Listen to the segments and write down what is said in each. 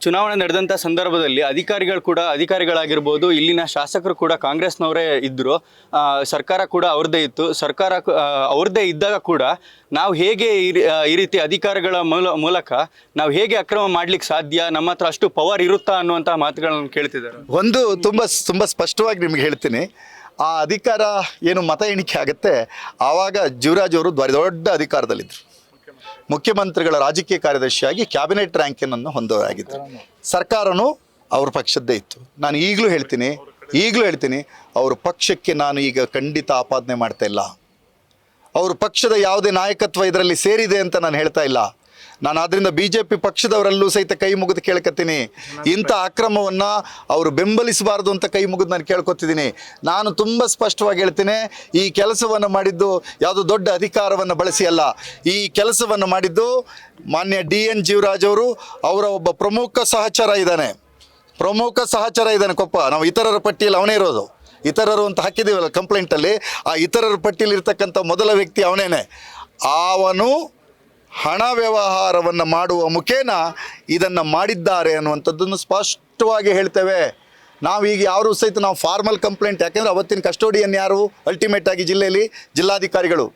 ಚುನಾವಣೆ ನಡೆದಂಥ ಸಂದರ್ಭದಲ್ಲಿ ಅಧಿಕಾರಿಗಳಾಗಿರ್ಬೋದು, ಇಲ್ಲಿನ ಶಾಸಕರು ಕೂಡ ಕಾಂಗ್ರೆಸ್ನವರೇ ಇದ್ದರು. ಸರ್ಕಾರ ಕೂಡ ಅವ್ರದ್ದೇ ಇತ್ತು. ಸರ್ಕಾರ ಅವ್ರದ್ದೇ ಇದ್ದಾಗ ಕೂಡ ನಾವು ಹೇಗೆ ಈ ರೀತಿ ಅಧಿಕಾರಿಗಳ ಮೂಲಕ ನಾವು ಹೇಗೆ ಅಕ್ರಮ ಮಾಡ್ಲಿಕ್ಕೆ ಸಾಧ್ಯ, ನಮ್ಮ ಹತ್ರ ಅಷ್ಟು ಪವರ್ ಇರುತ್ತಾ ಅನ್ನುವಂಥ ಮಾತುಗಳನ್ನು ಕೇಳ್ತಿದ್ದಾರೆ. ಒಂದು ತುಂಬ ಸ್ಪಷ್ಟವಾಗಿ ನಿಮ್ಗೆ ಹೇಳ್ತೀನಿ, ಆ ಅಧಿಕಾರ ಏನು ಮತ ಎಣಿಕೆ ಆಗುತ್ತೆ ಆವಾಗ ಜೀವರಾಜ್ ಅವರು ದೊಡ್ಡ ಅಧಿಕಾರದಲ್ಲಿದ್ದರು. ಮುಖ್ಯಮಂತ್ರಿಗಳ ರಾಜಕೀಯ ಕಾರ್ಯದರ್ಶಿಯಾಗಿ ಕ್ಯಾಬಿನೆಟ್ ರ್ಯಾಂಕನ್ನು ಹೊಂದೋರಾಗಿದ್ದರು. ಸರ್ಕಾರನೂ ಅವ್ರ ಪಕ್ಷದ್ದೇ ಇತ್ತು. ನಾನು ಈಗಲೂ ಹೇಳ್ತೀನಿ ಅವ್ರ ಪಕ್ಷಕ್ಕೆ ನಾನು ಈಗ ಖಂಡಿತ ಆಪಾದನೆ ಮಾಡ್ತಾ ಇಲ್ಲ. ಅವ್ರ ಪಕ್ಷದ ಯಾವುದೇ ನಾಯಕತ್ವ ಇದರಲ್ಲಿ ಸೇರಿದೆ ಅಂತ ನಾನು ಹೇಳ್ತಾ ಇಲ್ಲ. ನಾನು ಆದ್ದರಿಂದ BJP ಪಕ್ಷದವರಲ್ಲೂ ಸಹಿತ ಕೈ ಮುಗಿದು ಕೇಳ್ಕೊತೀನಿ, ಇಂಥ ಅಕ್ರಮವನ್ನು ಅವರು ಬೆಂಬಲಿಸಬಾರ್ದು ಅಂತ ಕೈ ಮುಗಿದು ನಾನು ಕೇಳ್ಕೊತಿದ್ದೀನಿ. ನಾನು ತುಂಬ ಸ್ಪಷ್ಟವಾಗಿ ಹೇಳ್ತೀನಿ, ಈ ಕೆಲಸವನ್ನು ಮಾಡಿದ್ದು ಯಾವುದೋ ದೊಡ್ಡ ಅಧಿಕಾರವನ್ನು ಬಳಸಿ ಅಲ್ಲ. ಈ ಕೆಲಸವನ್ನು ಮಾಡಿದ್ದು ಮಾನ್ಯ DN ಜೀವರಾಜ್ ಅವರು, ಅವರ ಒಬ್ಬ ಪ್ರಮುಖ ಸಹಚರ ಇದ್ದಾನೆ ಕೊಪ್ಪ. ನಾವು ಇತರರ ಪಟ್ಟಿಯಲ್ಲಿ ಅವನೇ ಇರೋದು. ಇತರರು ಅಂತ ಹಾಕಿದ್ದೀವಲ್ಲ ಕಂಪ್ಲೇಂಟಲ್ಲಿ, ಆ ಇತರರ ಪಟ್ಟಿಯಲ್ಲಿ ಇರ್ತಕ್ಕಂಥ ಮೊದಲ ವ್ಯಕ್ತಿ ಅವನೇನೆ. ಅವನು ಹಣ ವ್ಯವಹಾರವನ್ನು ಮಾಡುವ ಮುಖೇನ ಇದನ್ನು ಮಾಡಿದ್ದಾರೆ ಅನ್ನುವಂಥದ್ದನ್ನು ಸ್ಪಷ್ಟವಾಗಿ ಹೇಳ್ತೇವೆ. ನಾವೀಗ ಯಾರೂ ಸಹಿತ ನಾವು ಫಾರ್ಮಲ್ ಕಂಪ್ಲೇಂಟ್, ಯಾಕೆಂದರೆ ಅವತ್ತಿನ ಕಸ್ಟೋಡಿಯನ್ ಯಾರು? ಅಲ್ಟಿಮೇಟ್ ಆಗಿ ಜಿಲ್ಲೆಯಲ್ಲಿ ಜಿಲ್ಲಾಧಿಕಾರಿಗಳು.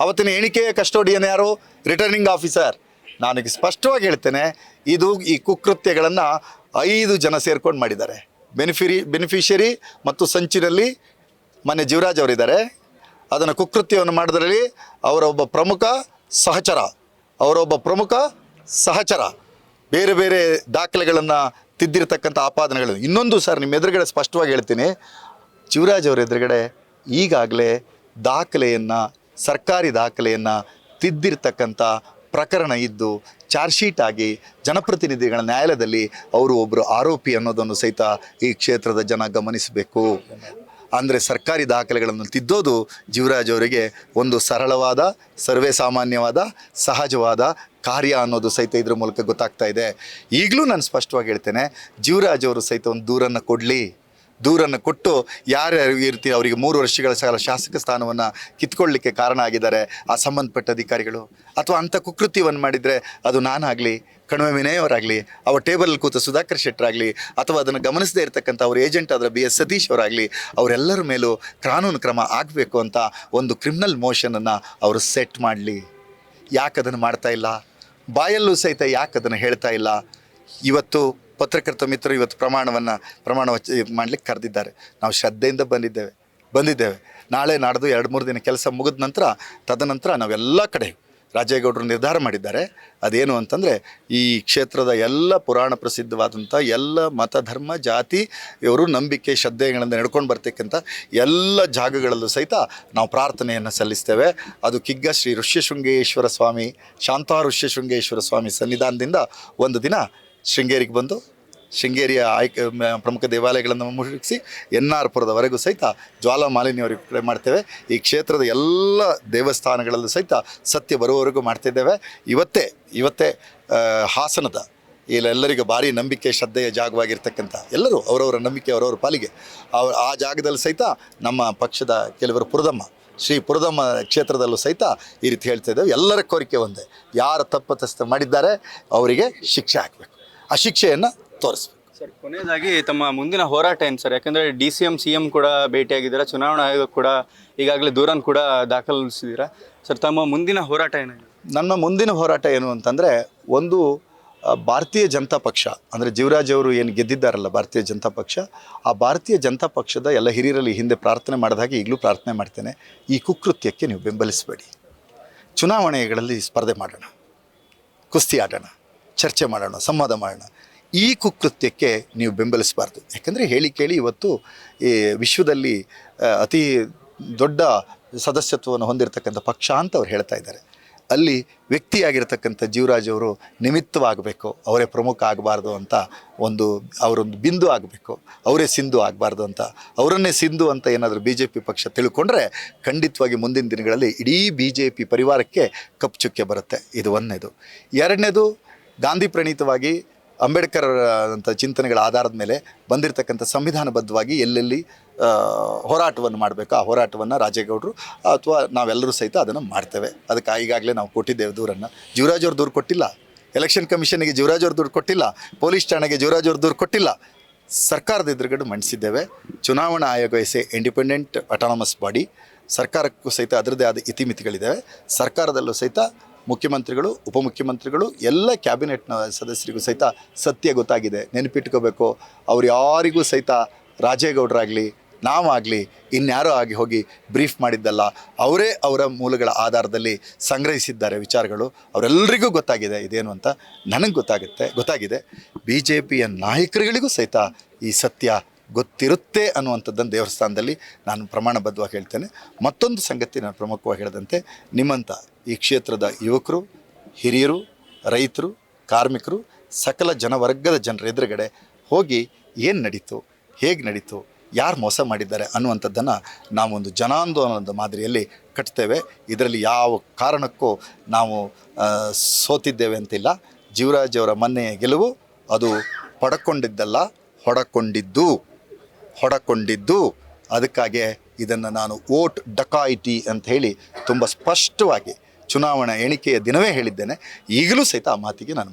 ಅವತ್ತಿನ ಎಣಿಕೆಯ ಕಸ್ಟೋಡಿಯನ್ ಯಾರು? Returning officer. ನಾನೀಗ ಸ್ಪಷ್ಟವಾಗಿ ಹೇಳ್ತೇನೆ, ಈ ಕುಕೃತ್ಯಗಳನ್ನು 5 ಜನ ಸೇರ್ಕೊಂಡು ಮಾಡಿದ್ದಾರೆ. ಬೆನಿಫಿಷರಿ ಮತ್ತು ಸಂಚಿನಲ್ಲಿ ಮೊನ್ನೆ ಜೀವರಾಜ್ ಅವರಿದ್ದಾರೆ. ಅದನ್ನು ಕುಕೃತ್ಯವನ್ನು ಮಾಡೋದ್ರಲ್ಲಿ ಅವರ ಒಬ್ಬ ಪ್ರಮುಖ ಸಹಚರ ಬೇರೆ ಬೇರೆ ದಾಖಲೆಗಳನ್ನು ತಿದ್ದಿರತಕ್ಕಂಥ ಆಪಾದನೆಗಳು. ಇನ್ನೊಂದು ಸರ್, ನಿಮ್ಮ ಎದುರುಗಡೆ ಸ್ಪಷ್ಟವಾಗಿ ಹೇಳ್ತೀನಿ, ಜೀವರಾಜ್ ಅವರ ಎದುರುಗಡೆ ಈಗಾಗಲೇ ಸರ್ಕಾರಿ ದಾಖಲೆಯನ್ನು ತಿದ್ದಿರ್ತಕ್ಕಂಥ ಪ್ರಕರಣ ಇದ್ದು ಚಾರ್ಜ್ ಶೀಟ್ ಆಗಿ ಜನಪ್ರತಿನಿಧಿಗಳ ನ್ಯಾಯಾಲಯದಲ್ಲಿ ಅವರು ಒಬ್ಬರು ಆರೋಪಿ ಅನ್ನೋದನ್ನು ಸಹಿತ ಈ ಕ್ಷೇತ್ರದ ಜನ ಗಮನಿಸಬೇಕು. ಅಂದರೆ ಸರ್ಕಾರಿ ದಾಖಲೆಗಳನ್ನು ತಿದ್ದೋದು ಜೀವರಾಜ್ ಅವರಿಗೆ ಒಂದು ಸರಳವಾದ, ಸರ್ವೇ ಸಾಮಾನ್ಯವಾದ, ಸಹಜವಾದ ಕಾರ್ಯ ಅನ್ನೋದು ಸಹಿತ ಇದ್ರ ಮೂಲಕ ಗೊತ್ತಾಗ್ತಾ ಇದೆ. ಈಗಲೂ ನಾನು ಸ್ಪಷ್ಟವಾಗಿ ಹೇಳ್ತೇನೆ, ಜೀವರಾಜ್ ಅವರು ಸಹಿತ ಒಂದು ದೂರನ್ನು ಕೊಟ್ಟು ಯಾರ್ಯಾರು ಇರ್ತೀವಿ ಅವರಿಗೆ 3 ವರ್ಷಗಳ ಶಾಸಕ ಸ್ಥಾನವನ್ನು ಕಿತ್ಕೊಳ್ಳಿಕ್ಕೆ ಕಾರಣ ಆಗಿದ್ದಾರೆ ಆ ಸಂಬಂಧಪಟ್ಟ ಅಧಿಕಾರಿಗಳು. ಅಥವಾ ಅಂಥ ಕುಕೃತ್ಯವನ್ನು ಮಾಡಿದರೆ ಅದು ನಾನಾಗಲಿ, ಕಣಿವೆ ವಿನಯ್ ಅವರಾಗಲಿ, ಅವರ ಟೇಬಲಲ್ಲಿ ಕೂತ ಸುಧಾಕರ್ ಶೆಟ್ಟರಾಗಲಿ, ಅಥವಾ ಅದನ್ನು ಗಮನಿಸದೇ ಇರತಕ್ಕಂಥ ಅವ್ರ ಏಜೆಂಟ್ ಆದ BS ಸತೀಶ್ ಅವರಾಗಲಿ, ಅವರೆಲ್ಲರ ಮೇಲೂ ಕಾನೂನು ಕ್ರಮ ಆಗಬೇಕು ಅಂತ ಒಂದು ಕ್ರಿಮಿನಲ್ ಮೋಷನನ್ನು ಅವರು ಸೆಟ್ ಮಾಡಲಿ. ಯಾಕೆ ಅದನ್ನು ಮಾಡ್ತಾ ಇಲ್ಲ? ಬಾಯಲ್ಲೂ ಸಹಿತ ಯಾಕೆ ಅದನ್ನು ಹೇಳ್ತಾ ಇಲ್ಲ? ಇವತ್ತು ಪತ್ರಕರ್ತ ಮಿತ್ರರು ಇವತ್ತು ಪ್ರಮಾಣ ಮಾಡಲಿಕ್ಕೆ ಕರೆದಿದ್ದಾರೆ. ನಾವು ಶ್ರದ್ಧೆಯಿಂದ ಬಂದಿದ್ದೇವೆ. ನಾಳೆ ನಾಡ್ದು 2-3 ದಿನ ಕೆಲಸ ಮುಗಿದ ನಂತರ ತದನಂತರ ನಾವೆಲ್ಲ ಕಡೆ ರಾಜೇಗೌಡರು ನಿರ್ಧಾರ ಮಾಡಿದ್ದಾರೆ. ಅದೇನು ಅಂತಂದರೆ, ಈ ಕ್ಷೇತ್ರದ ಎಲ್ಲ ಪುರಾಣ ಪ್ರಸಿದ್ಧವಾದಂಥ ಎಲ್ಲ ಮತ, ಧರ್ಮ, ಜಾತಿ ಇವರು ನಂಬಿಕೆ, ಶ್ರದ್ಧೆಗಳಿಂದ ನಡ್ಕೊಂಡು ಬರ್ತಕ್ಕಂಥ ಎಲ್ಲ ಜಾಗಗಳಲ್ಲೂ ಸಹಿತ ನಾವು ಪ್ರಾರ್ಥನೆಯನ್ನು ಸಲ್ಲಿಸ್ತೇವೆ. ಅದು ಕಿಗ್ಗ ಶ್ರೀ ಋಷ್ಯಶೃಂಗೇಶ್ವರ ಸ್ವಾಮಿ, ಶಾಂತ ಋಷ್ಯಶೃಂಗೇಶ್ವರ ಸ್ವಾಮಿ ಸನ್ನಿಧಾನದಿಂದ ಒಂದು ದಿನ ಶೃಂಗೇರಿಗೆ ಬಂದು ಶೃಂಗೇರಿಯ ಪ್ರಮುಖ ದೇವಾಲಯಗಳನ್ನು ಮುಗಿಸಿ NR ಪುರದವರೆಗೂ ಸಹಿತ ಜ್ವಾಲಾಮಾಲಿನಿಯವರಿಗೆ ಮಾಡ್ತೇವೆ. ಈ ಕ್ಷೇತ್ರದ ಎಲ್ಲ ದೇವಸ್ಥಾನಗಳಲ್ಲೂ ಸಹಿತ ಸತ್ಯ ಬರುವವರೆಗೂ ಮಾಡ್ತಿದ್ದೇವೆ. ಇವತ್ತೇ ಹಾಸನದ ಇಲ್ಲೆಲ್ಲರಿಗೂ ಭಾರಿ ನಂಬಿಕೆ, ಶ್ರದ್ಧೆಯ ಜಾಗವಾಗಿರ್ತಕ್ಕಂಥ ಎಲ್ಲರೂ ಅವರವರ ನಂಬಿಕೆ ಅವರವರ ಪಾಲಿಗೆ ಆ ಜಾಗದಲ್ಲಿ ಸಹಿತ ನಮ್ಮ ಪಕ್ಷದ ಕೆಲವರು ಶ್ರೀ ಪುರದಮ್ಮ ಕ್ಷೇತ್ರದಲ್ಲೂ ಸಹಿತ ಈ ರೀತಿ ಹೇಳ್ತಾ ಇದ್ದೇವೆ. ಎಲ್ಲರ ಕೋರಿಕೆ ಒಂದೇ, ಯಾರು ತಪ್ಪಿತಸ್ಥ ಮಾಡಿದ್ದಾರೆ ಅವರಿಗೆ ಶಿಕ್ಷೆ ಹಾಕಬೇಕು, ಆ ಶಿಕ್ಷೆಯನ್ನು ತೋರಿಸ್ಬೇಕು. ಸರ್, ಕೊನೆಯದಾಗಿ ತಮ್ಮ ಮುಂದಿನ ಹೋರಾಟ ಏನು ಸರ್? ಯಾಕಂದರೆ DCM CM ಕೂಡ ಭೇಟಿಯಾಗಿದ್ದೀರಾ, ಚುನಾವಣಾ ಆಯೋಗ ಕೂಡ ಈಗಾಗಲೇ ದೂರನ್ನು ಕೂಡ ದಾಖಲಿಸಿದ್ದೀರಾ. ಸರ್, ತಮ್ಮ ಮುಂದಿನ ಹೋರಾಟ ಏನಾಗಿದೆ? ನನ್ನ ಮುಂದಿನ ಹೋರಾಟ ಏನು ಅಂತಂದರೆ, ಒಂದು ಭಾರತೀಯ ಜನತಾ ಪಕ್ಷ ಅಂದರೆ ಜೀವರಾಜ್ ಅವರು ಏನು ಗೆದ್ದಿದ್ದಾರಲ್ಲ ಭಾರತೀಯ ಜನತಾ ಪಕ್ಷ, ಆ ಭಾರತೀಯ ಜನತಾ ಪಕ್ಷದ ಎಲ್ಲ ಹಿರಿಯರಲ್ಲಿ ಹಿಂದೆ ಪ್ರಾರ್ಥನೆ ಮಾಡಿದ ಹಾಗೆ ಈಗಲೂ ಪ್ರಾರ್ಥನೆ ಮಾಡ್ತೇನೆ, ಈ ಕುಕೃತ್ಯಕ್ಕೆ ನೀವು ಬೆಂಬಲಿಸಬೇಡಿ. ಚುನಾವಣೆಗಳಲ್ಲಿ ಸ್ಪರ್ಧೆ ಮಾಡೋಣ, ಕುಸ್ತಿ ಆಡೋಣ, ಚರ್ಚೆ ಮಾಡೋಣ, ಸಂವಾದ ಮಾಡೋಣ. ಈ ಕುಕೃತ್ಯಕ್ಕೆ ನೀವು ಬೆಂಬಲಿಸಬಾರ್ದು. ಯಾಕಂದರೆ ಕೇಳಿ ಇವತ್ತು ಈ ವಿಶ್ವದಲ್ಲಿ ಅತಿ ದೊಡ್ಡ ಸದಸ್ಯತ್ವವನ್ನು ಹೊಂದಿರತಕ್ಕಂಥ ಪಕ್ಷ ಅಂತ ಅವ್ರು ಹೇಳ್ತಾ ಇದ್ದಾರೆ. ಅಲ್ಲಿ ವ್ಯಕ್ತಿಯಾಗಿರ್ತಕ್ಕಂಥ ಜೀವರಾಜ್ ಅವರು ನಿಮಿತ್ತವಾಗಬೇಕು, ಅವರೇ ಪ್ರಮುಖ ಆಗಬಾರ್ದು ಅಂತ ಅವರೊಂದು ಬಿಂದು ಆಗಬೇಕು, ಅವರೇ ಸಿಂಧು ಆಗಬಾರ್ದು ಅಂತ, ಅವರನ್ನೇ ಸಿಂಧು ಅಂತ ಏನಾದರೂ BJP ಪಕ್ಷ ತಿಳ್ಕೊಂಡ್ರೆ ಖಂಡಿತವಾಗಿ ಮುಂದಿನ ದಿನಗಳಲ್ಲಿ ಇಡೀ BJP ಪರಿವಾರಕ್ಕೆ ಕಪ್ಪು ಚುಕ್ಕೆ ಬರುತ್ತೆ. ಇದು ಒಂದನೇದು. ಎರಡನೇದು, ಗಾಂಧಿ ಪ್ರಣೀತವಾಗಿ ಅಂಬೇಡ್ಕರ್ ಅಂಥ ಚಿಂತನೆಗಳ ಆಧಾರದ ಮೇಲೆ ಬಂದಿರತಕ್ಕಂಥ ಸಂವಿಧಾನಬದ್ಧವಾಗಿ ಎಲ್ಲೆಲ್ಲಿ ಹೋರಾಟವನ್ನು ಮಾಡಬೇಕು ಆ ಹೋರಾಟವನ್ನು ರಾಜೇಗೌಡರು ಅಥವಾ ನಾವೆಲ್ಲರೂ ಸಹಿತ ಅದನ್ನು ಮಾಡ್ತೇವೆ. ಅದಕ್ಕೆ ಈಗಾಗಲೇ ನಾವು ಕೊಟ್ಟಿದ್ದೇವೆ ದೂರನ್ನು. ಜೀವರಾಜ್ ಅವರು ದೂರು ಕೊಟ್ಟಿಲ್ಲ, ಎಲೆಕ್ಷನ್ ಕಮಿಷನ್ಗೆ ಜೀವರಾಜ್ ಅವ್ರ ದುಡ್ಡು ಕೊಟ್ಟಿಲ್ಲ, ಪೊಲೀಸ್ ಠಾಣೆಗೆ ಜೀವರಾಜ್ ಅವ್ರ ದುಡ್ಡು ಕೊಟ್ಟಿಲ್ಲ. ಸರ್ಕಾರದ ಎದುರುಗಡೆ ಮಂಡಿಸಿದ್ದೇವೆ. ಚುನಾವಣಾ ಆಯೋಗ is a independent autonomous body. ಸರ್ಕಾರಕ್ಕೂ ಸಹಿತ ಅದರದ್ದೇ ಆದ ಇತಿಮಿತಿಗಳಿದ್ದಾವೆ. ಸರ್ಕಾರದಲ್ಲೂ ಸಹಿತ ಮುಖ್ಯಮಂತ್ರಿಗಳು, ಉಪಮುಖ್ಯಮಂತ್ರಿಗಳು, ಎಲ್ಲ ಕ್ಯಾಬಿನೆಟ್ನ ಸದಸ್ಯರಿಗೂ ಸಹಿತ ಸತ್ಯ ಗೊತ್ತಾಗಿದೆ. ನೆನಪಿಟ್ಕೋಬೇಕು, ಅವ್ರು ಯಾರಿಗೂ ಸಹಿತ ರಾಜೇಗೌಡರಾಗಲಿ ನಾವಾಗಲಿ ಇನ್ಯಾರೋ ಆಗಿ ಹೋಗಿ ಬ್ರೀಫ್ ಮಾಡಿದ್ದಲ್ಲ. ಅವರೇ ಅವರ ಮೂಲಗಳ ಆಧಾರದಲ್ಲಿ ಸಂಗ್ರಹಿಸಿದ್ದಾರೆ ವಿಚಾರಗಳು. ಅವರೆಲ್ಲರಿಗೂ ಗೊತ್ತಾಗಿದೆ ಇದೇನು ಅಂತ. ನನಗೆ ಗೊತ್ತಾಗಿದೆ. BJPಯ ನಾಯಕರುಗಳಿಗೂ ಸಹಿತ ಈ ಸತ್ಯ ಗೊತ್ತಿರುತ್ತೆ ಅನ್ನುವಂಥದ್ದನ್ನು ದೇವಸ್ಥಾನದಲ್ಲಿ ನಾನು ಪ್ರಮಾಣಬದ್ಧವಾಗಿ ಹೇಳ್ತೇನೆ. ಮತ್ತೊಂದು ಸಂಗತಿ ನಾನು ಪ್ರಮುಖವಾಗಿ ಹೇಳಿದಂತೆ, ನಿಮ್ಮಂಥ ಈ ಕ್ಷೇತ್ರದ ಯುವಕರು, ಹಿರಿಯರು, ರೈತರು, ಕಾರ್ಮಿಕರು, ಸಕಲ ಜನವರ್ಗದ ಜನರ ಎದುರುಗಡೆ ಹೋಗಿ ಏನು ನಡೀತು, ಹೇಗೆ ನಡೀತು, ಯಾರು ಮೋಸ ಮಾಡಿದ್ದಾರೆ ಅನ್ನುವಂಥದ್ದನ್ನು ನಾವೊಂದು ಜನಾಂದೋಲನದ ಮಾದರಿಯಲ್ಲಿ ಕಟ್ತೇವೆ. ಇದರಲ್ಲಿ ಯಾವ ಕಾರಣಕ್ಕೂ ನಾವು ಸೋತಿದ್ದೇವೆ ಅಂತಿಲ್ಲ. ಜೀವರಾಜ್ ಅವರ ಮೊನ್ನೆಯ ಗೆಲುವು ಅದು ಪಡ್ಕೊಂಡಿದ್ದಲ್ಲ, ಹೊಡಕೊಂಡಿದ್ದು. ಅದಕ್ಕಾಗಿ ಇದನ್ನು ನಾನು ವೋಟ್ ಡಕಾಯಿಟಿ ಅಂತ ಹೇಳಿ ತುಂಬ ಸ್ಪಷ್ಟವಾಗಿ ಚುನಾವಣಾ ಎಣಿಕೆಯ ದಿನವೇ ಹೇಳಿದ್ದೇನೆ. ಈಗಲೂ ಸಹಿತ ಆ ಮಾತಿಗೆ ನಾನು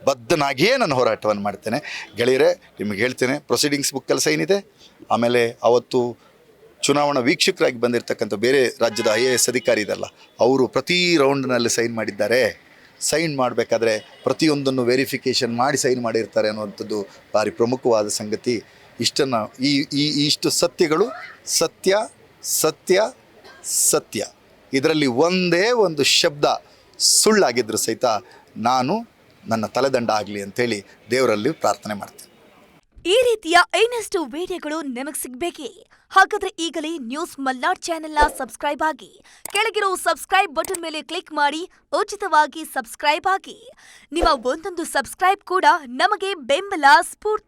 ಬದ್ಧನಾಗಿಯೇ ನಾನು ಹೋರಾಟವನ್ನು ಮಾಡ್ತೇನೆ. ಗೆಳೆಯರೇ, ನಿಮಗೆ ಹೇಳ್ತೇನೆ, ಪ್ರೊಸೀಡಿಂಗ್ಸ್ ಬುಕ್ ಕೆಲಸ ಏನಿದೆ. ಆಮೇಲೆ ಅವತ್ತು ಚುನಾವಣಾ ವೀಕ್ಷಕರಾಗಿ ಬಂದಿರತಕ್ಕಂಥ ಬೇರೆ ರಾಜ್ಯದ IAS ಅಧಿಕಾರಿ ಇದಲ್ಲ, ಅವರು ಪ್ರತಿ ರೌಂಡ್ನಲ್ಲಿ ಸೈನ್ ಮಾಡಿದ್ದಾರೆ. ಸೈನ್ ಮಾಡಬೇಕಾದ್ರೆ ಪ್ರತಿಯೊಂದನ್ನು ವೆರಿಫಿಕೇಷನ್ ಮಾಡಿ ಸೈನ್ ಮಾಡಿರ್ತಾರೆ ಅನ್ನುವಂಥದ್ದು ಭಾರಿ ಪ್ರಮುಖವಾದ ಸಂಗತಿ. ಇಷ್ಟನ್ನು ಇಷ್ಟು ಸತ್ಯಗಳು ಸತ್ಯ ಇದರಲ್ಲಿ ಒಂದೇ ಒಂದು ಶಬ್ದ ಸುಳ್ಳಾಗಿದ್ದರೂ ಸಹಿತ ನಾನು ನನ್ನ ತಲೆದಂಡ ಆಗಲಿ ಅಂಥೇಳಿ ದೇವರಲ್ಲಿ ಪ್ರಾರ್ಥನೆ ಮಾಡ್ತೇನೆ. ಈ ರೀತಿಯ ಇನ್ನಷ್ಟು ವಿಡಿಯೋಗಳು ನಿಮಗೆ ಸಿಗಬೇಕೇ? ಹಾಗಾದ್ರೆ ಈಗಲೇ ನ್ಯೂಸ್ ಮಲ್ನಾಡ್ ಚಾನೆಲ್ನ ಸಬ್ಸ್ಕ್ರೈಬ್ ಆಗಿ, ಕೆಳಗಿರೋ ಸಬ್ಸ್ಕ್ರೈಬ್ ಬಟನ್ ಮೇಲೆ ಕ್ಲಿಕ್ ಮಾಡಿ ಉಚಿತವಾಗಿ ಸಬ್ಸ್ಕ್ರೈಬ್ ಆಗಿ. ನಿಮ್ಮ ಒಂದೊಂದು ಸಬ್ಸ್ಕ್ರೈಬ್ ಕೂಡ ನಮಗೆ ಬೆಂಬಲ, ಸ್ಫೂರ್ತಿ.